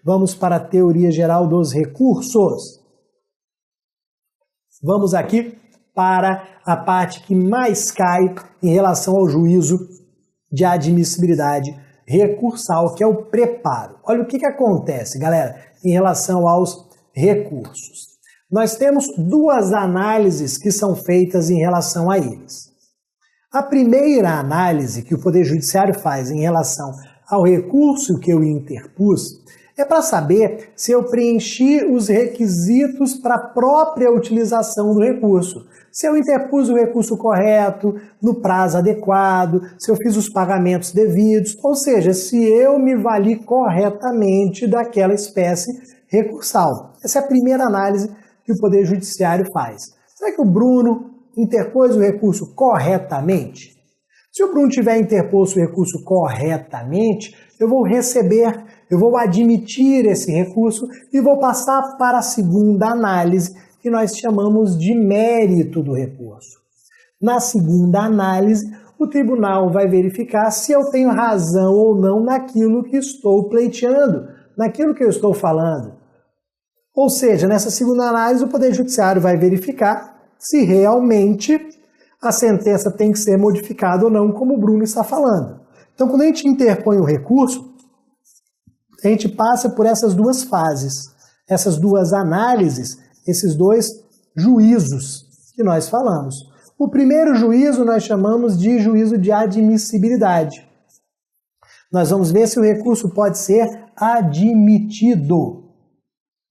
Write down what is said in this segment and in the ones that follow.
Vamos para a teoria geral dos recursos. Vamos aqui para a parte que mais cai em relação ao juízo de admissibilidade recursal, que é o preparo. Olha o que acontece, galera, em relação aos recursos. Nós temos duas análises que são feitas em relação a eles. A primeira análise que o Poder Judiciário faz em relação ao recurso que eu interpus é para saber se eu preenchi os requisitos para a própria utilização do recurso. Se eu interpus o recurso correto, no prazo adequado, se eu fiz os pagamentos devidos, ou seja, se eu me vali corretamente daquela espécie recursal. Essa é a primeira análise que o Poder Judiciário faz. Será que o Bruno interpôs o recurso corretamente? Se o Bruno tiver interposto o recurso corretamente, eu vou admitir esse recurso e vou passar para a segunda análise, que nós chamamos de mérito do recurso. Na segunda análise, o tribunal vai verificar se eu tenho razão ou não naquilo que estou pleiteando, naquilo que eu estou falando. Ou seja, nessa segunda análise, o Poder Judiciário vai verificar se realmente a sentença tem que ser modificada ou não, como o Bruno está falando. Então, quando a gente interpõe o recurso, a gente passa por essas duas fases, essas duas análises, esses dois juízos que nós falamos. O primeiro juízo nós chamamos de juízo de admissibilidade. Nós vamos ver se o recurso pode ser admitido.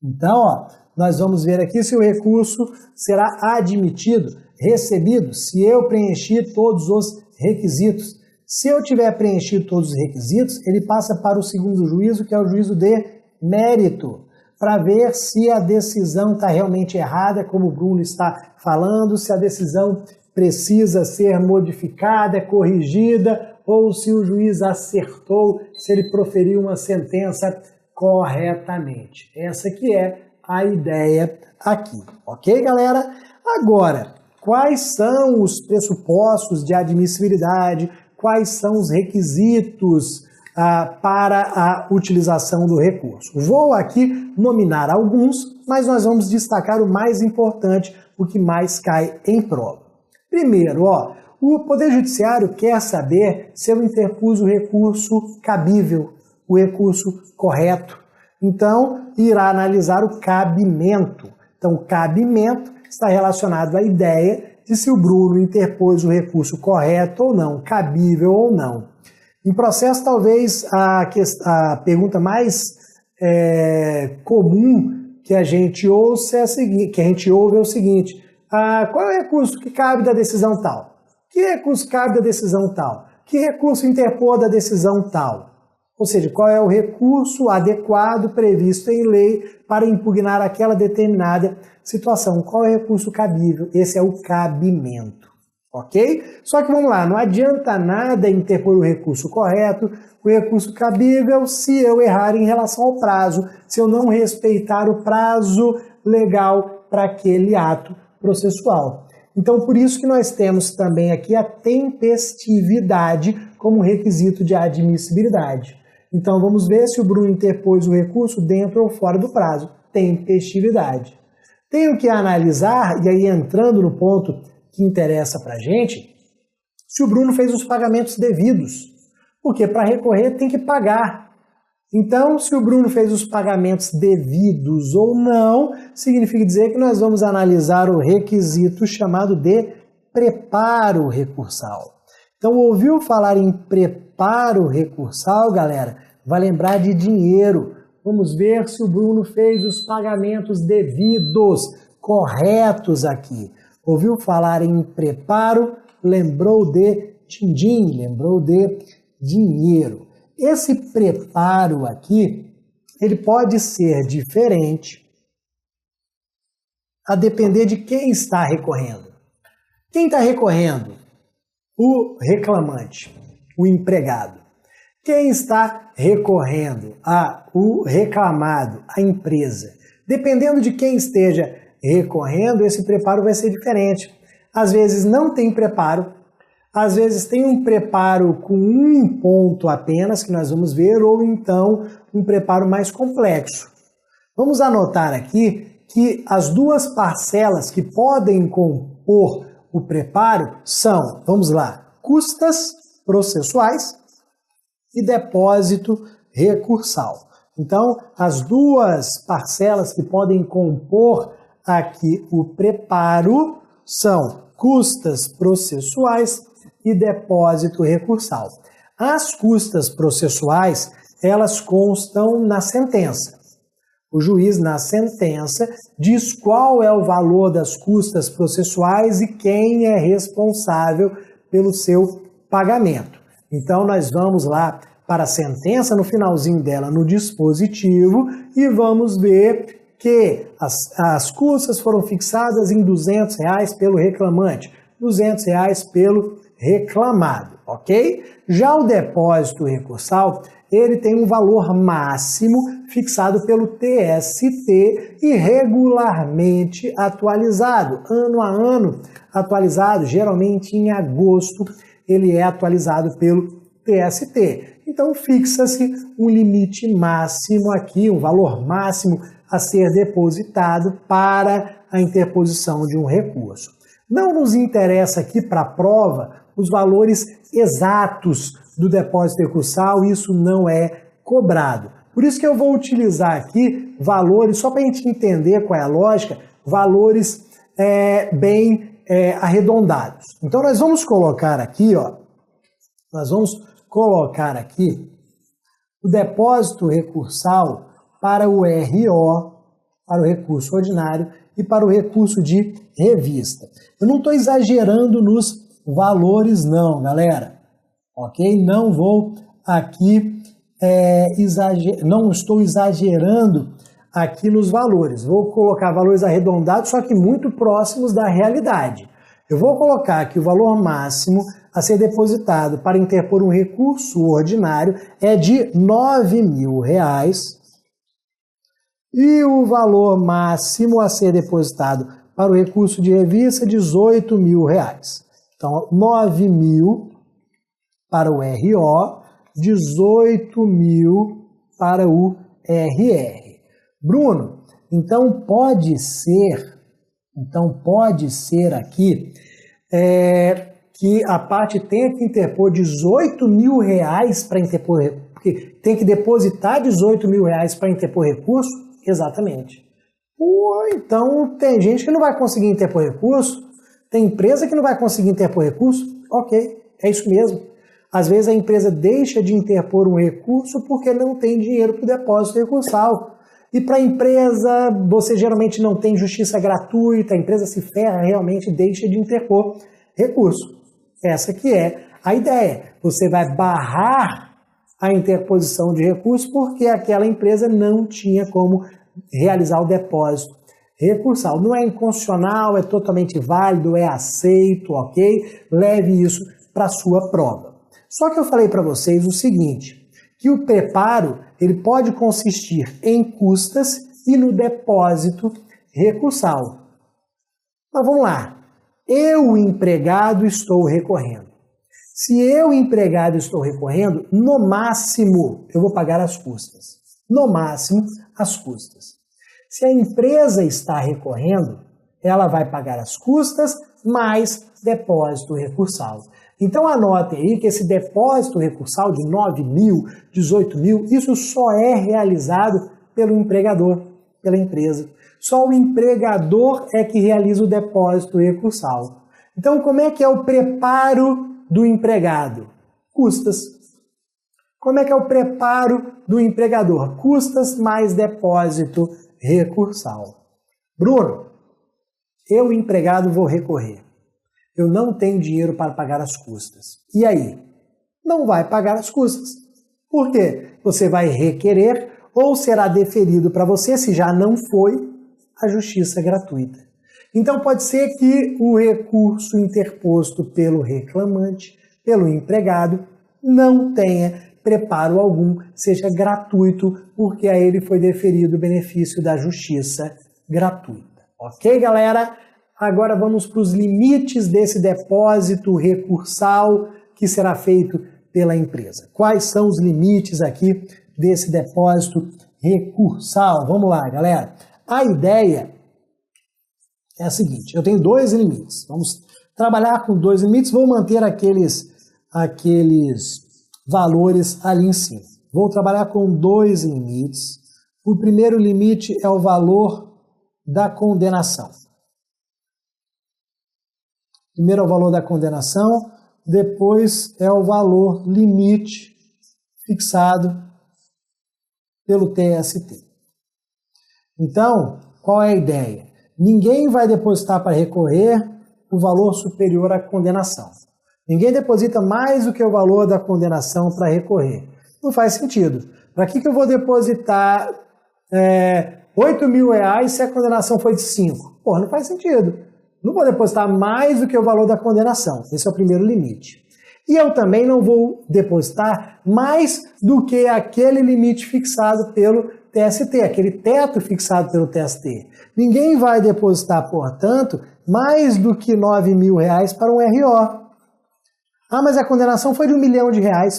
Então, nós vamos ver aqui se o recurso será admitido, recebido, se eu preenchi todos os requisitos. Se eu tiver preenchido todos os requisitos, ele passa para o segundo juízo, que é o juízo de mérito, para ver se a decisão está realmente errada, como o Bruno está falando, se a decisão precisa ser modificada, corrigida, ou se o juiz acertou, se ele proferiu uma sentença corretamente. Essa que é a ideia aqui, ok, galera? Agora, quais são os pressupostos de admissibilidade? Quais são os requisitos para a utilização do recurso? Vou aqui nominar alguns, mas nós vamos destacar o mais importante, o que mais cai em prova. Primeiro, o Poder Judiciário quer saber se eu interpus o recurso cabível, o recurso correto. Então, irá analisar o cabimento. Então, o cabimento está relacionado à ideia de se o Bruno interpôs o recurso correto ou não, cabível ou não. Em processo, talvez a pergunta mais comum que a gente ouve é o seguinte: qual é o recurso que cabe da decisão tal? Que recurso cabe da decisão tal? Que recurso interpor da decisão tal? Ou seja, qual é o recurso adequado previsto em lei para impugnar aquela determinada situação? Qual é o recurso cabível? Esse é o cabimento, ok? Só que vamos lá, não adianta nada interpor o recurso correto, o recurso cabível, se eu errar em relação ao prazo, se eu não respeitar o prazo legal para aquele ato processual. Então, por isso que nós temos também aqui a tempestividade como requisito de admissibilidade. Então, vamos ver se o Bruno interpôs o recurso dentro ou fora do prazo. Tempestividade. Tenho que analisar, e aí entrando no ponto que interessa para a gente, se o Bruno fez os pagamentos devidos. Porque para recorrer tem que pagar. Então, se o Bruno fez os pagamentos devidos ou não, significa dizer que nós vamos analisar o requisito chamado de preparo recursal. Então, ouviu falar em preparo recursal, galera? Vai lembrar de dinheiro. Vamos ver se o Bruno fez os pagamentos devidos, corretos aqui. Ouviu falar em preparo, lembrou de din-din, lembrou de dinheiro. Esse preparo aqui, ele pode ser diferente a depender de quem está recorrendo. Quem está recorrendo? O reclamante, o empregado. Quem está recorrendo? O reclamado, a empresa. Dependendo de quem esteja recorrendo, esse preparo vai ser diferente. Às vezes não tem preparo, Às vezes tem um preparo com um ponto apenas, que nós vamos ver, ou então um preparo mais complexo. Vamos anotar aqui que as duas parcelas que podem compor o preparo são, vamos lá, custas processuais e depósito recursal. Então, as duas parcelas que podem compor aqui o preparo são custas processuais e depósito recursal. As custas processuais, elas constam na sentença. O juiz, na sentença, diz qual é o valor das custas processuais e quem é responsável pelo seu pagamento. Então, nós vamos lá para a sentença, no finalzinho dela, no dispositivo, e vamos ver que as custas foram fixadas em R$200 pelo reclamante, R$200 pelo reclamado, ok? Já o depósito recursal, ele tem um valor máximo fixado pelo TST e regularmente atualizado, ano a ano atualizado, geralmente em agosto ele é atualizado pelo TST. Então fixa-se um limite máximo aqui, um valor máximo a ser depositado para a interposição de um recurso. Não nos interessa aqui para a prova os valores exatos do depósito recursal, isso não é cobrado. Por isso que eu vou utilizar aqui valores, só para a gente entender qual é a lógica, valores bem arredondados. Então nós vamos colocar aqui, ó, o depósito recursal para o RO, para o recurso ordinário e para o recurso de revista. Eu não estou exagerando nos valores não, galera, ok? Não vou aqui não estou exagerando aqui nos valores. Vou colocar valores arredondados, só que muito próximos da realidade. Eu vou colocar aqui o valor máximo a ser depositado para interpor um recurso ordinário é de R$9.000 e o valor máximo a ser depositado para o recurso de revista é R$18.000. Então, 9.000 para o RO, 18.000 para o RR. Bruno, então pode ser aqui que a parte tenha que interpor R$18.000 para interpor, porque tem que depositar R$18.000 para interpor recurso? Exatamente. Então tem gente que não vai conseguir interpor recurso, tem empresa que não vai conseguir interpor recurso, ok, é isso mesmo. Às vezes a empresa deixa de interpor um recurso porque não tem dinheiro para o depósito recursal. E para a empresa, você geralmente não tem justiça gratuita, a empresa se ferra, realmente deixa de interpor recurso. Essa que é a ideia. Você vai barrar a interposição de recurso porque aquela empresa não tinha como realizar o depósito recursal. Não é inconstitucional, é totalmente válido, é aceito, ok? Leve isso para a sua prova. Só que eu falei para vocês o seguinte, que o preparo ele pode consistir em custas e no depósito recursal. Mas vamos lá. Eu, empregado, estou recorrendo. Se eu, empregado, estou recorrendo, no máximo eu vou pagar as custas. No máximo, as custas. Se a empresa está recorrendo, ela vai pagar as custas mais depósito recursal. Então anotem aí que esse depósito recursal de 9.000, 18.000, isso só é realizado pelo empregador, pela empresa. Só o empregador é que realiza o depósito recursal. Então como é que é o preparo do empregado? Custas. Como é que é o preparo do empregador? Custas mais depósito recursal. Bruno, eu, empregado, vou recorrer. Eu não tenho dinheiro para pagar as custas. E aí? Não vai pagar as custas. Por quê? Você vai requerer ou será deferido para você, se já não foi, a justiça gratuita. Então pode ser que o recurso interposto pelo reclamante, pelo empregado, não tenha preparo algum, seja gratuito, porque a ele foi deferido o benefício da justiça gratuita. Ok, galera? Agora vamos para os limites desse depósito recursal que será feito pela empresa. Quais são os limites aqui desse depósito recursal? Vamos lá, galera. A ideia é a seguinte, eu tenho dois limites. Vamos trabalhar com dois limites, vou manter aqueles valores ali em cima. Vou trabalhar com dois limites. O primeiro limite é o valor da condenação. Primeiro é o valor da condenação, depois é o valor limite fixado pelo TST. Então, qual é a ideia? Ninguém vai depositar para recorrer o valor superior à condenação. Ninguém deposita mais do que o valor da condenação para recorrer. Não faz sentido. Para que eu vou depositar R$8.000 se a condenação foi de 5? Porra, não faz sentido. Não vou depositar mais do que o valor da condenação. Esse é o primeiro limite. E eu também não vou depositar mais do que aquele limite fixado pelo TST, aquele teto fixado pelo TST. Ninguém vai depositar, portanto, mais do que R$9.000 para um RO. Ah, mas a condenação foi de R$1 milhão.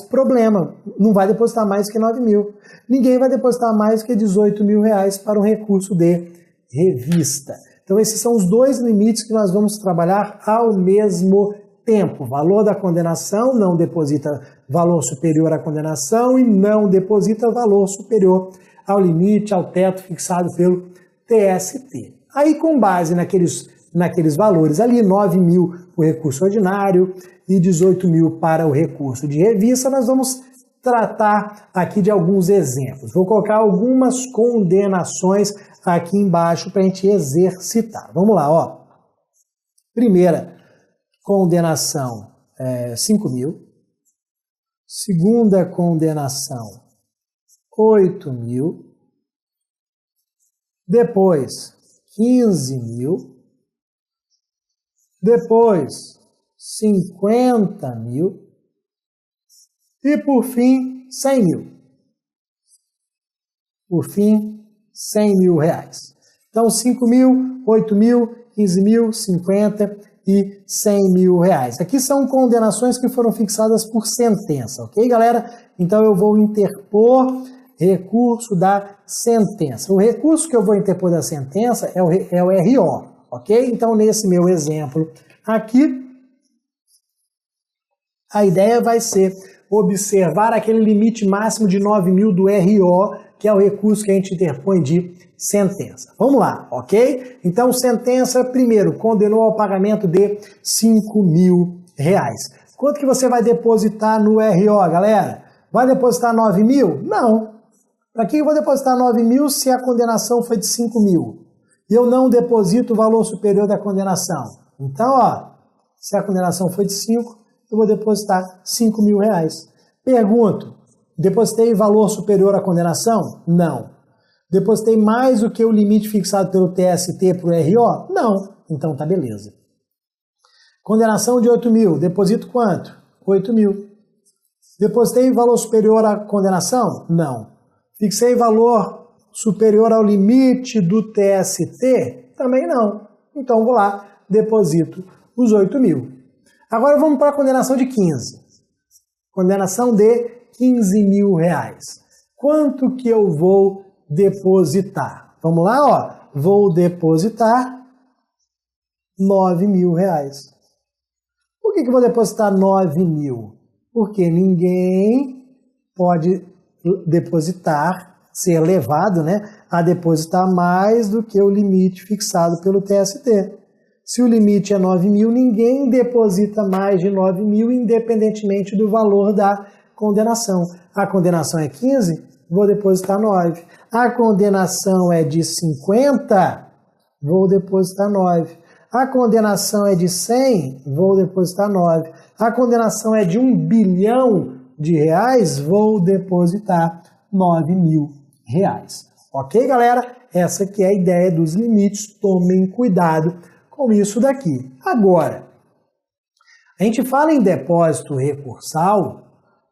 Problema, não vai depositar mais que 9 mil. Ninguém vai depositar mais que R$18.000 para um recurso de revista. Então esses são os dois limites que nós vamos trabalhar ao mesmo tempo. Valor da condenação, não deposita valor superior à condenação e não deposita valor superior ao limite, ao teto fixado pelo TST. Aí com base naqueles valores ali, 9 mil o recurso ordinário e 18 mil para o recurso de revista, nós vamos tratar aqui de alguns exemplos. Vou colocar algumas condenações aqui embaixo para a gente exercitar. Vamos lá, ó. Primeira condenação, 5 mil. Segunda condenação, 8 mil. Depois, 15 mil. Depois, 50 mil. E por fim, 100 mil. Por fim, R$100.000. Então, 5 mil, 8 mil, 15 mil, 50 e 100 mil reais. Aqui são condenações que foram fixadas por sentença, ok, galera? Então, eu vou interpor recurso da sentença. O recurso que eu vou interpor da sentença é o RO, ok? Então, nesse meu exemplo aqui, a ideia vai ser observar aquele limite máximo de 9 mil do RO, que é o recurso que a gente interpõe de sentença. Vamos lá, ok? Então, sentença, primeiro, condenou ao pagamento de R$5.000. Quanto que você vai depositar no RO, galera? Vai depositar 9 mil? Não. Para que eu vou depositar 9 mil se a condenação foi de 5 mil? E eu não deposito o valor superior da condenação. Então, ó, se a condenação foi de 5, eu vou depositar R$5.000. Pergunto, depositei valor superior à condenação? Não. Depositei mais do que o limite fixado pelo TST para o RO? Não. Então tá beleza. Condenação de 8 mil, deposito quanto? 8 mil. Depositei valor superior à condenação? Não. Fixei valor superior ao limite do TST? Também não. Então vou lá, deposito os 8 mil. Agora vamos para a condenação de 15. Condenação de R$15.000. Quanto que eu vou depositar? Vamos lá, ó. Vou depositar R$9.000. Por que eu vou depositar 9 mil? Porque ninguém pode depositar, ser levado, né, a depositar mais do que o limite fixado pelo TST. Se o limite é 9 mil, ninguém deposita mais de 9 mil, independentemente do valor da condenação. A condenação é 15, vou depositar 9. A condenação é de 50, vou depositar 9. A condenação é de 100, vou depositar 9. A condenação é de R$1 bilhão, vou depositar R$9.000. Ok, galera? Essa aqui é a ideia dos limites. Tomem cuidado com isso daqui. Agora, a gente fala em depósito recursal,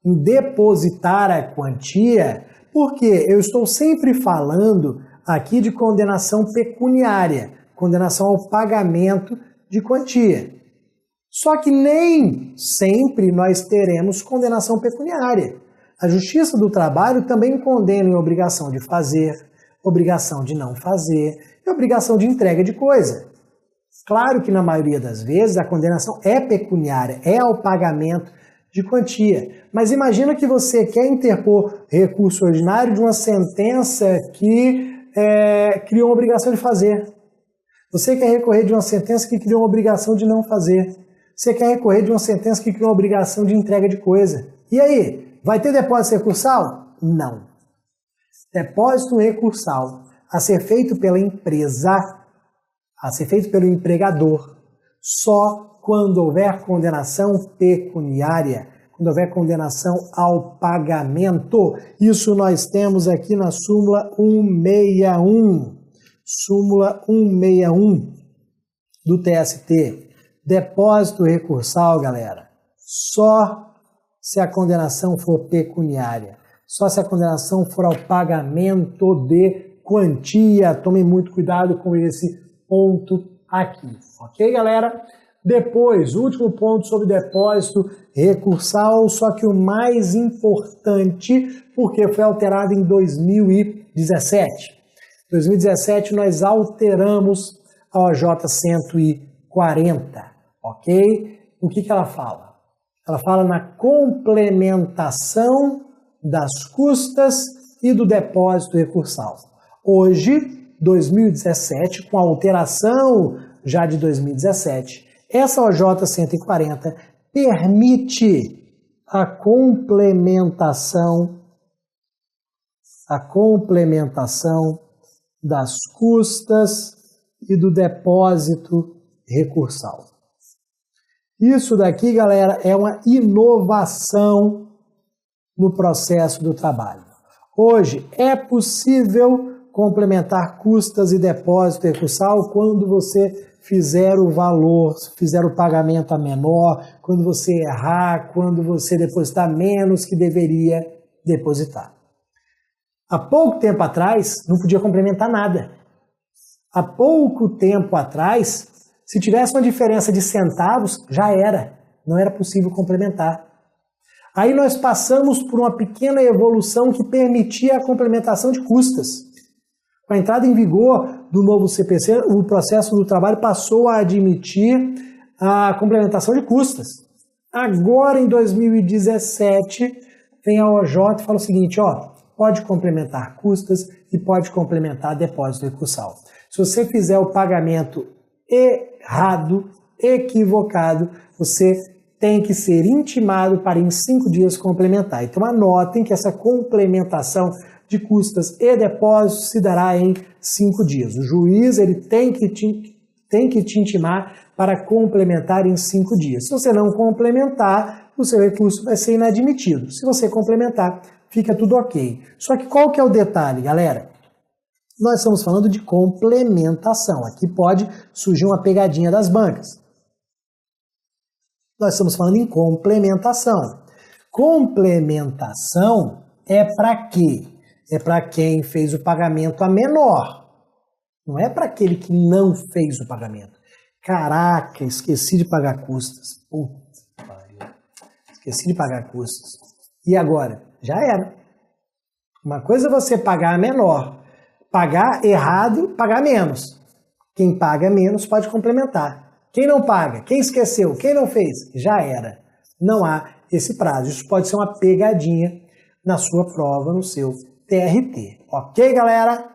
em depositar a quantia, porque eu estou sempre falando aqui de condenação pecuniária. condenação ao pagamento de quantia. Só que nem sempre nós teremos condenação pecuniária. A Justiça do Trabalho também condena em obrigação de fazer, obrigação de não fazer e obrigação de entrega de coisa. Claro que na maioria das vezes a condenação é pecuniária, é ao pagamento de quantia. Mas imagina que você quer interpor recurso ordinário de uma sentença que criou uma obrigação de fazer. Você quer recorrer de uma sentença que criou uma obrigação de não fazer. Você quer recorrer de uma sentença que criou uma obrigação de entrega de coisa. E aí, vai ter depósito recursal? Não. Depósito recursal a ser feito pela empresa, a ser feito pelo empregador, só quando houver condenação pecuniária, quando houver condenação ao pagamento. Isso nós temos aqui na súmula 161. Súmula 161 do TST. Depósito recursal, galera, só se a condenação for pecuniária, só se a condenação for ao pagamento de quantia. Tomem muito cuidado com esse ponto aqui, ok, galera? Depois, último ponto sobre depósito recursal, só que o mais importante, porque foi alterado em 2017. Em 2017 nós alteramos a OJ 140. Ok? O que ela fala? Ela fala na complementação das custas e do depósito recursal. Hoje, 2017, com a alteração já de 2017, essa OJ 140 permite a complementação das custas e do depósito recursal. Isso daqui, galera, é uma inovação no processo do trabalho. Hoje é possível complementar custas e depósito recursal quando você fizer o valor, fizer o pagamento a menor, quando você errar, quando você depositar menos que deveria depositar. Há pouco tempo atrás, não podia complementar nada. Há pouco tempo atrás, se tivesse uma diferença de centavos, já era. Não era possível complementar. Aí nós passamos por uma pequena evolução que permitia a complementação de custas. Com a entrada em vigor do novo CPC, o processo do trabalho passou a admitir a complementação de custas. Agora, em 2017, vem a OJ e fala o seguinte, pode complementar custas e pode complementar depósito recursal. Se você fizer o pagamento errado, equivocado, você tem que ser intimado para em 5 dias complementar. Então anotem que essa complementação de custas e depósitos se dará em 5 dias. O juiz ele tem que te intimar para complementar em 5 dias. Se você não complementar, o seu recurso vai ser inadmitido. Se você complementar, fica tudo ok. Só que qual que é o detalhe, galera? Nós estamos falando de complementação. Aqui pode surgir uma pegadinha das bancas. Nós estamos falando em complementação. Complementação é para quê? É para quem fez o pagamento a menor. Não é para aquele que não fez o pagamento. Caraca, esqueci de pagar custas. Putz, esqueci de pagar custas. E agora? Já era. Uma coisa é você pagar a menor. Pagar errado, pagar menos. Quem paga menos pode complementar. Quem não paga, quem esqueceu, quem não fez, já era. Não há esse prazo. Isso pode ser uma pegadinha na sua prova, no seu TRT. Ok, galera?